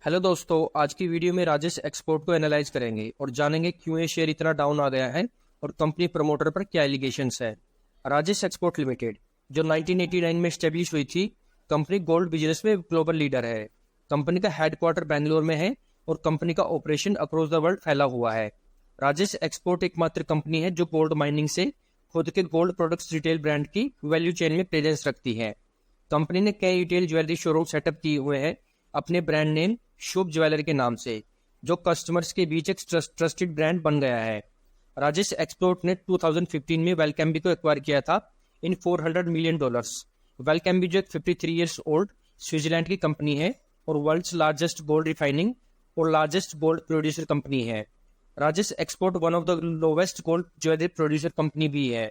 Hello दोस्तों, आज की वीडियो में राजेश एक्सपोर्ट को एनालाइज करेंगे और जानेंगे क्यों ये शेयर इतना डाउन आ गया है और कंपनी प्रमोटर पर क्या एलिगेशंस है। राजेश एक्सपोर्ट लिमिटेड जो 1989 में स्टेब्लिश हुई थी, कंपनी गोल्ड बिजनेस में ग्लोबल लीडर है। कंपनी का हेडक्वार्टर बेंगलोर में है और कंपनी का ऑपरेशन अक्रॉस द वर्ल्ड फैला हुआ है। राजेश एक्सपोर्ट एकमात्र कंपनी है जो गोल्ड माइनिंग से खुद के गोल्ड प्रोडक्ट्स रिटेल ब्रांड की वैल्यू चेन में प्रेजेंस रखती है। कंपनी ने कई रिटेल ज्वेलरी शोरूम सेटअप किए हुए हैं अपने ब्रांड नेम शुभ ज्वेलर के नाम से, जो कस्टमर्स के बीच एक ट्रस्टेड ब्रांड बन गया है। राजेश एक्सपोर्ट ने 2015 में वेलकैम्बी को एक्वायर किया था इन $400 मिलियन। वेलकैम्बी जो एक 53 ईयर्स ओल्ड स्विट्जरलैंड की कंपनी है और वर्ल्ड्स लार्जेस्ट गोल्ड रिफाइनिंग और लार्जेस्ट गोल्ड प्रोड्यूसर कंपनी है। Rajesh export one of the lowest gold jewellery producer company भी है।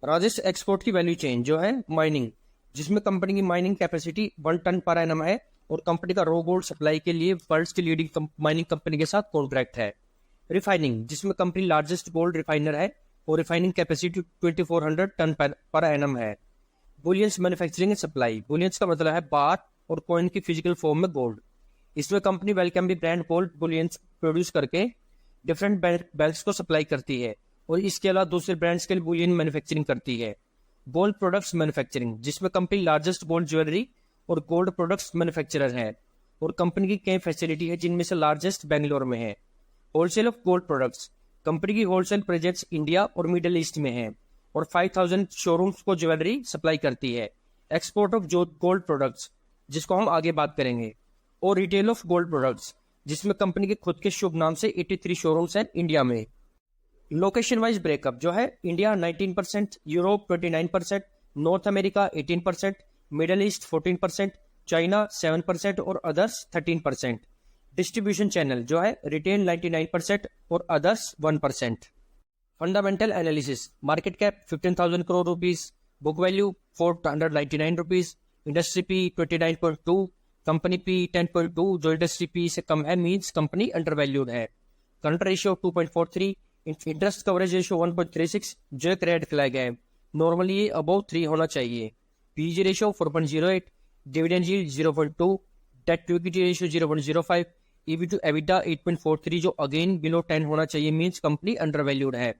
राजेश एक्सपोर्ट की वैल्यू चेन जो है माइनिंग, जिसमें कंपनी की माइनिंग कैपेसिटी 1 टन पर एनम है और कंपनी का रो गोल्ड सप्लाई के लिए वर्ल्ड की लीडिंग माइनिंग कंपनी के साथ कॉन्ट्रैक्ट है। रिफाइनिंग, जिसमें कंपनी लार्जेस्ट गोल्ड रिफाइनर है और रिफाइनिंग कैपेसिटी 2400 टन पर एनम है। Bullions manufacturing and supply, bullions का मतलब है बार और कॉइन की फिजिकल फॉर्म में गोल्ड। इसमें company Valcambi brand gold bullions produce करके डिफरेंट बैंक्स को सप्लाई करती है और इसके अलावा दूसरे ब्रांड्स के लिए बुलियन मैन्युफैक्चरिंग करती है। गोल्ड प्रोडक्ट्स मैन्युफैक्चरिंग, जिसमें कंपनी लार्जेस्ट गोल्ड ज्वेलरी और गोल्ड प्रोडक्ट्स मैन्युफैक्चरर है और कंपनी की कई फैसिलिटी है जिनमें से लार्जेस्ट बेंगलोर में है। Wholesale of gold products, company की होलसेल प्रेजेंस इंडिया और मिडिल ईस्ट में है और 5000 शोरूम्स को ज्वेलरी सप्लाई करती है। एक्सपोर्ट ऑफ गोल्ड प्रोडक्ट्स, जिसको हम आगे बात करेंगे, और रिटेल ऑफ गोल्ड प्रोडक्ट्स, जिसमें कंपनी के खुद के शुभ नाम से 83 शोरूम्स हैं इंडिया में। लोकेशन वाइज ब्रेकअप जो है, India 19%, Europe 29%, north America 18%, middle east 14%, China 7% और अदर्स 13%। डिस्ट्रीब्यूशन चैनल जो है, रिटेल 99% और others 1%। Fundamental analysis, market cap 15,000 crore rupees, book value 499 rupees, industry P 29.2, company P 10.2 जो इंडस्ट्री पी से कम है, मीन्स कंपनी अंडर वैल्यूड है। Current ratio 2.43, interest coverage ratio 1.36 जो एक रेड फ्लैग है, नॉर्मली ये अबव 3 होना चाहिए। PG ratio 4.08, dividend yield 0.2, debt to equity ratio 0.05, EV to EBITDA 8.43 जो अगेन बिलो 10 होना चाहिए, मींस कंपनी अंडर वैल्यूड है।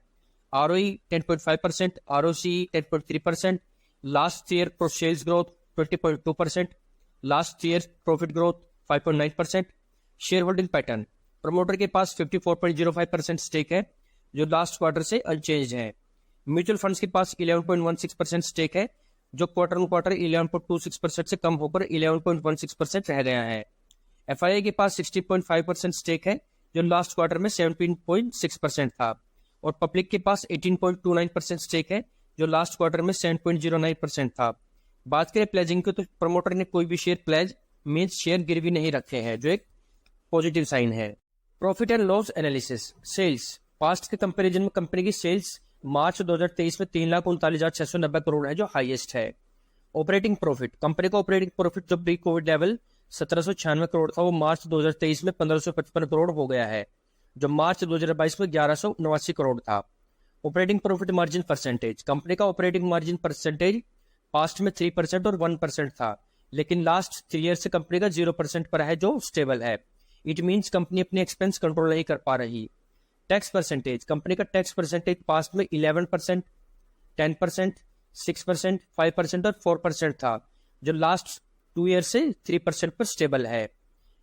ROE 10.5%, ROC 10.3%, last year pro sales growth 20.2%, last year profit growth 5.9%। Shareholding pattern, promoter के पास 54.05% stake है जो last quarter से unchanged है। म्यूचुअल फंड्स के पास 11.16% स्टेक है जो क्वार्टर ऑन क्वार्टर 11.26% से कम होकर 11.16% रह गया है। एफआईआई के पास 60.5% स्टेक है जो लास्ट क्वार्टर में 17.6% था और पब्लिक के पास 18.29% स्टेक है जो लास्ट क्वार्टर में 7.09% था। बात करें प्लेजिंग की, तो प्रमोटर ने कोई भी शेयर प्लेज मींस शेयर गिरवी नहीं रखे हैं जो एक पॉजिटिव साइन है। Profit and loss analysis, sales, past के कंपैरिजन में कंपनी की सेल्स मार्च 2023 में 3,39,690 करोड़ है जो हाईएस्ट है। ऑपरेटिंग प्रॉफिट, कंपनी का ऑपरेटिंग प्रॉफिट जो प्री कोविड लेवल 1796 करोड़ था वो मार्च 2023 में 1555 करोड़ हो गया है जो मार्च 2022 में 1189 करोड़ था। Operating profit margin percentage, company का ऑपरेटिंग मार्जिन परसेंटेज पास्ट में 3% और 1% था, लेकिन लास्ट 3 ईयर से कंपनी का 0% पर है जो स्टेबल है। इट मीन्स कंपनी अपने एक्सपेंस कंट्रोल नहीं कर पा रही। टैक्स परसेंटेज, कंपनी का टैक्स परसेंटेज पास्ट में 11%, 10%, 6%, 5% और 4% था जो लास्ट 2 ईयर से 3% पर स्टेबल है।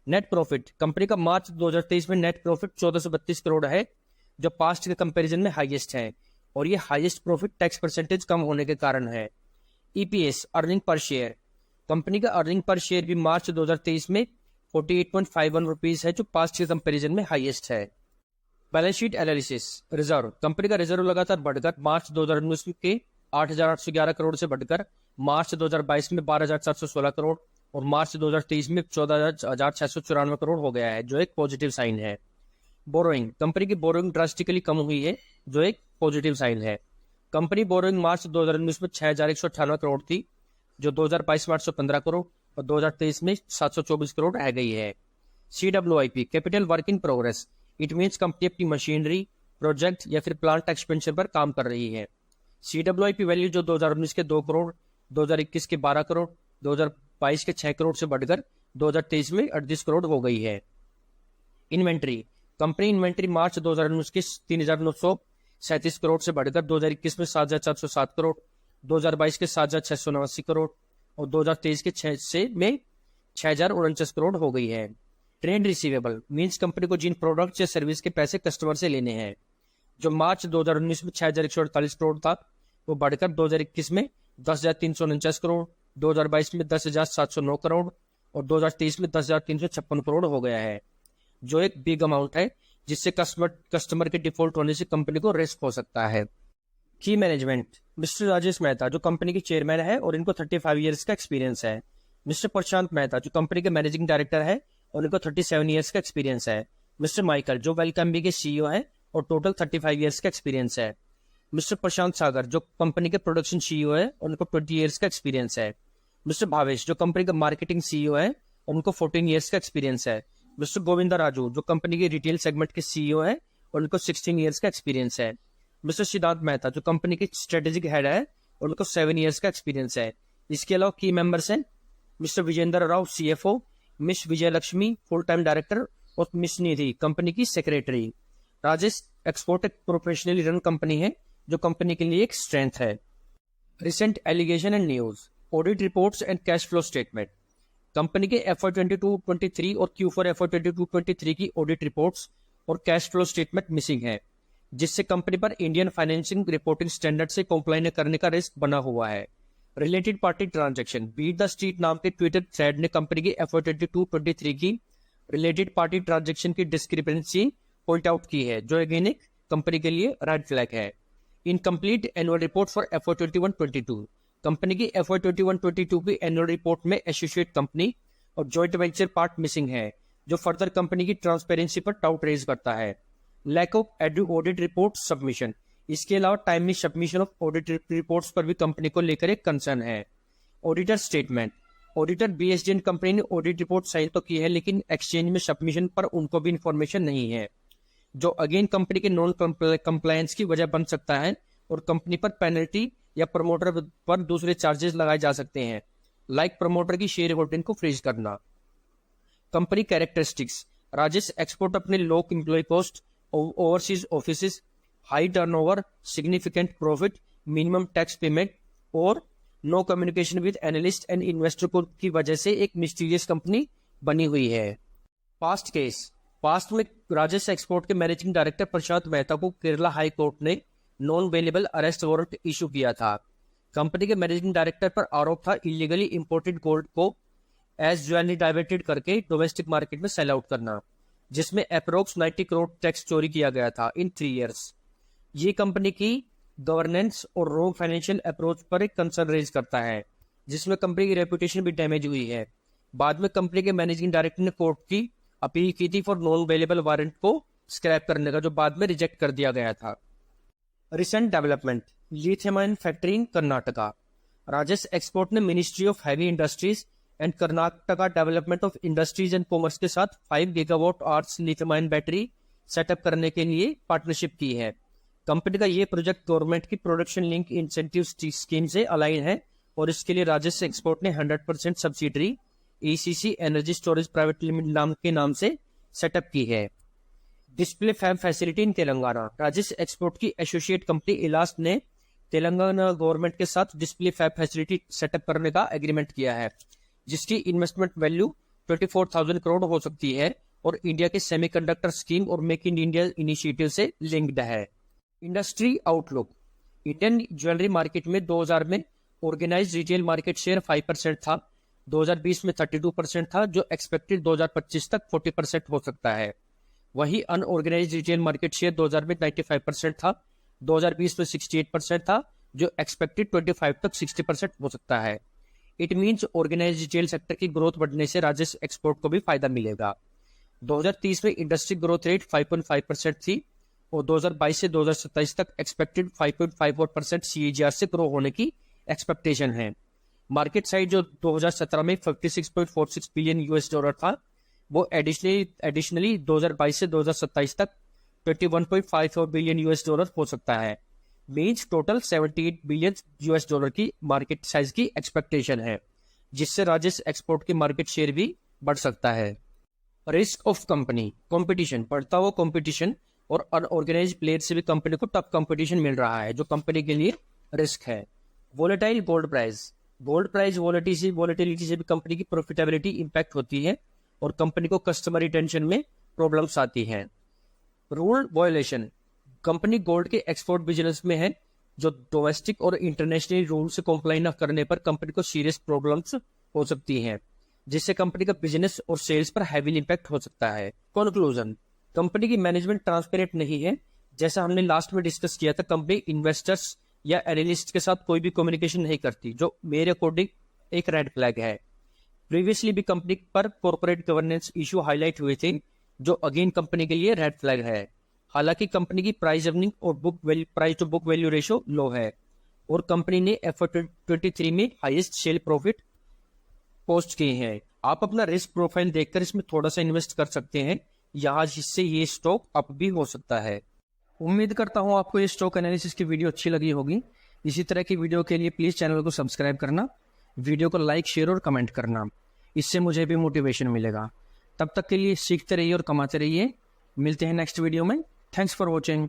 नेट प्रॉफिट, कंपनी का मार्च 2023 में नेट प्रॉफिट 1432 करोड़ है जो पास्ट के कंपैरिजन में हाईएस्ट है और ये हाईएस्ट प्रॉफिट टैक्स परसेंटेज कम होने के कारण है। EPS, earning per share, company का अर्निंग पर शेयर भी मार्च 2023 में 48.51 रुपीज है जो पास्ट के कंपैरिजन में हाईएस्ट है। Balance sheet analysis, reserve, company का रिजर्व लगातार बढ़कर मार्च 2019 के 8,811 करोड़ से बढ़कर मार्च 2022 में 12,716 करोड़ और मार्च 2023 में 14,694 करोड़ हो गया है जो एक पॉजिटिव साइन है। बोरोइंग, कंपनी की बोरोइंग ड्रास्टिकली कम हुई है जो एक पॉजिटिव साइन है। कंपनी बोरोइंग मार्च 2019 में 6,198 करोड़ थी जो 2022 में 815 करोड़ और 2023 में 724 करोड़ रह गई है। CWIP, capital work in progress, it means company अपनी मशीनरी, प्रोजेक्ट या फिर प्लांट एक्सपेंशन पर काम कर रही है। CWIP वैल्यू जो 2019 के 2 करोड़, 2021 के 12 करोड़, 2022 के 6 करोड़ से बढ़कर 2023 में 38 करोड़ हो गई है। इन्वेंट्री, कंपनी इन्वेंट्री मार्च 2019 की 3,937 करोड़ से बढ़कर 2021 में 7,407 करोड़, 2022 के 7,689 करोड़ और 2023 के 6,049 करोड़ हो गई है। ट्रेड रिसीवेबल मींस कंपनी को जिन प्रोडक्ट या सर्विस के पैसे कस्टमर से लेने हैं, जो मार्च 2019 में 6,148 करोड़ था, वो बढ़कर 2021 में 10,349 करोड़, 2022 में 10,709 करोड़ और 2023 में 10,356 करोड़ हो गया है, जो एक बिग अमाउंट है जिससे कस्टमर के डिफॉल्ट होने से कंपनी को रिस्क हो सकता है। की मैनेजमेंट, मिस्टर राजेश मेहता जो कंपनी के चेयरमैन है और इनको 35 इयर्स का एक्सपीरियंस है। मिस्टर प्रशांत मेहता जो कंपनी के मैनेजिंग डायरेक्टर है और इनको 37 इयर्स का एक्सपीरियंस है। मिस्टर माइकल जो वेलकम के सीईओ है और टोटल 35 इयर्स का एक्सपीरियंस है। मिस्टर प्रशांत सागर जो कंपनी के प्रोडक्शन सीईओ है और उनको 20 इयर्स का एक्सपीरियंस है। मिस्टर भावेश जो कंपनी का मार्केटिंग सीईओ है और उनको 14 इयर्स का एक्सपीरियंस है। मिस्टर गोविंदा राजू जो कंपनी के रिटेल सेगमेंट के सीईओ है और उनको 16 इयर्स का एक्सपीरियंस है। मिस्टर सिद्धार्थ मेहता जो कंपनी के स्ट्रेटेजिक हेड है और उनको 7 इयर्स का एक्सपीरियंस है। इसके अलावा की मेंबर्स हैं mister Vijendra Rao CFO, miss Vijay Lakshmi full time director और मिस निधि कंपनी की सेक्रेटरी। राजेश एक्सपोर्ट एक प्रोफेशनली रन कंपनी है जो कंपनी के लिए एक स्ट्रेंथ है। Recent allegation and news, audit reports and cash flow statement. Company के FY 22-23 और Q4 FY 22-23 की ऑडिट रिपोर्ट्स और कैश फ्लो स्टेटमेंट मिसिंग है, जिससे कंपनी पर इंडियन फाइनेंशियल रिपोर्टिंग स्टैंडर्ड से कंप्लाई करने का रिस्क बना हुआ है। Related party transaction, beat the street नाम के ट्विटर थ्रेड ने कंपनी की FY 22-23 की रिलेटेड पार्टी ट्रांजैक्शन की डिस्क्रिपेंसी पॉइंट आउट की है, जो अगेन एक कंपनी के लिए रेड फ्लैग है। Incomplete annual report for FY 21-22, company की FY 21-22 की एनुअल रिपोर्ट में एसोसिएट कंपनी और जॉइंट वेंचर पार्ट मिसिंग है, जो फर्दर कंपनी की ट्रांसपेरेंसी पर डाउट रेज करता है। Lack of audit report submission, इसके अलावा timely submission of audit reports पर भी कंपनी को लेकर एक कंसर्न है। Auditor statement, auditor BSDN company ने ऑडिट रिपोर्ट साइन तो की है, लेकिन एक्सचेंज में सबमिशन पर उनको भी इंफॉर्मेशन नहीं है, जो अगेन कंपनी के नॉन कंप्लायंस की वजह बन सकता है और कंपनी पर पेनल्टी या प्रमोटर पर दूसरे चार्जेस लगाए जा सकते हैं, लाइक प्रमोटर की शेयर होल्डिंग को फ्रीज करना। कंपनी कैरेक्टरिस्टिक्स, राजेश एक्सपोर्ट अपने low employ cost, overseas office, high turnover, significant profit, minimum tax payment और no communication with analyst and investor को की वजह से एक मिस्टीरियस कंपनी बनी हुई है। पास्ट केस, पास्ट में राजेश एक्सपोर्ट के मैनेजिंग डायरेक्टर प्रशांत मेहता को केरला हाई कोर्ट ने non available arrest warrant issue किया था। कंपनी के मैनेजिंग डायरेक्टर पर आरोप था इलीगली इंपोर्टेड गोल्ड को एज ज्वेलरी डाइवर्टेड करके डोमेस्टिक मार्केट में सेल आउट करना, जिसमें अप्रोक्स 90 करोड़ टैक्स चोरी किया गया था इन 3 इयर्स। ये कंपनी की गवर्नेंस और रॉन्ग फाइनेंशियल अप्रोच पर एक कंसर्न रेज करता है, जिसमें कंपनी की रेपुटेशन भी डैमेज हुई है। बाद में कंपनी के मैनेजिंग डायरेक्टर ने कोर्ट की अपील की थी फॉर नॉन अवेलेबल वारंट को स्क्रैप करने का, जो बाद में रिजेक्ट कर दिया गया था। Recent development, lithium ion factory in Karnataka, Rajesh Export ने ministry of heavy industries and Karnataka development of industries and commerce के साथ 5 gigawatt hours lithium ion battery setup करने के लिए पार्टनरशिप की है। कंपनी का ये प्रोजेक्ट गवर्नमेंट की प्रोडक्शन लिंक इंसेंटिव स्कीम से अलाइन है और इसके लिए राजेश एक्सपोर्ट ने 100% subsidiary ECC energy storage private limited के नाम से सेटअप की है। Display fab facility in Telangana, Rajesh export की एसोसिएट कंपनी इलास ने तेलंगाना गवर्नमेंट के साथ डिस्प्ले फैब फैसिलिटी सेटअप करने का एग्रीमेंट किया है, जिसकी इन्वेस्टमेंट वैल्यू 24,000 करोड़ हो सकती है और इंडिया के सेमीकंडक्टर स्कीम और मेक इन इंडिया इनिशिएटिव से लिंक्ड है। Industry outlook, Indian jewellery market में 2000 में ऑर्गेनाइज्ड रिटेल मार्केट शेयर 5% था, 2020 में 32% था, जो एक्सपेक्टेड 2025 तक 40% हो सकता है। वही अनऑर्गेनाइज्ड रिटेल मार्केट शेयर 2000 में 95% था, 2020 में 68% था, जो एक्सपेक्टेड 25 तक 60% हो सकता है। It means organised retail sector की ग्रोथ बढ़ने से राजेश एक्सपोर्ट को भी फायदा मिलेगा। 2030 में इंडस्ट्री ग्रोथ रेट 5.5% थी और 2022 से 2027 तक एक्सपेक्टेड 5.54% CAGR से ग्रो होने की एक्सपेक्टेशन है। मार्केट साइज जो 2017 में $56.46 बिलियन था, वो एडिशनली 2022 से 2027 तक $21.54 बिलियन हो सकता है। मीन्स टोटल $78 बिलियन की मार्केट साइज की एक्सपेक्टेशन है, जिससे राजेश एक्सपोर्ट की मार्केट शेयर भी बढ़ सकता है। रिस्क ऑफ कंपनी, कंपटीशन, बढ़ता हुआ कंपटीशन और अनऑर्गेनाइज्ड प्लेयर से भी कंपनी को टफ कंपटीशन मिल रहा है, जो कंपनी के लिए रिस्क है। Volatile gold price, gold price volatility से भी कंपनी की प्रॉफिटेबिलिटी इंपैक्ट होती है और कंपनी को कस्टमर रिटेंशन में प्रॉब्लम्स आती हैं। रूल वायोलेशन, कंपनी गोल्ड के एक्सपोर्ट बिजनेस में है, जो डोमेस्टिक और इंटरनेशनल रूल से कॉम्प्लाई न करने पर कंपनी को सीरियस प्रॉब्लम्स हो सकती हैं, जिससे कंपनी का बिजनेस और सेल्स पर हैवी इंपैक्ट हो सकता है। कंक्लूजन, कंपनी की मैनेजमेंट ट्रांसपेरेंट नहीं है। जैसा हमने लास्ट में डिस्कस किया था, कंपनी इन्वेस्टर्स या एनालिस्ट के साथ कोई भी कम्युनिकेशन नहीं करती, जो मेरे अकॉर्डिंग एक रेड फ्लैग है। प्रीवियसली भी कंपनी पर कॉर्पोरेट गवर्नेंस इशू हाईलाइट हुए थे, जो अगेन कंपनी के लिए रेड फ्लैग है। हालांकि कंपनी की प्राइस अर्निंग और price to book value ratio low है और कंपनी ने FY23 में हाईएस्ट सेल प्रॉफिट पोस्ट किए हैं। आप अपना रिस्क प्रोफाइल देखकर इसमें थोड़ा सा इन्वेस्ट कर सकते हैं यहाँ, जिससे ये स्टॉक अप भी हो सकता है। उम्मीद करता हूँ आपको ये स्टॉक एनालिसिस की वीडियो अच्छी लगी होगी। इसी तरह की वीडियो के लिए प्लीज चैनल को सब्सक्राइब करना, वीडियो को लाइक, शेयर और कमेंट करना, इससे मुझे भी मोटिवेशन मिलेगा। तब तक के लिए सीखते रहिए और कमाते रहिए। मिलते हैं नेक्स्ट वीडियो में। Thanks for watching.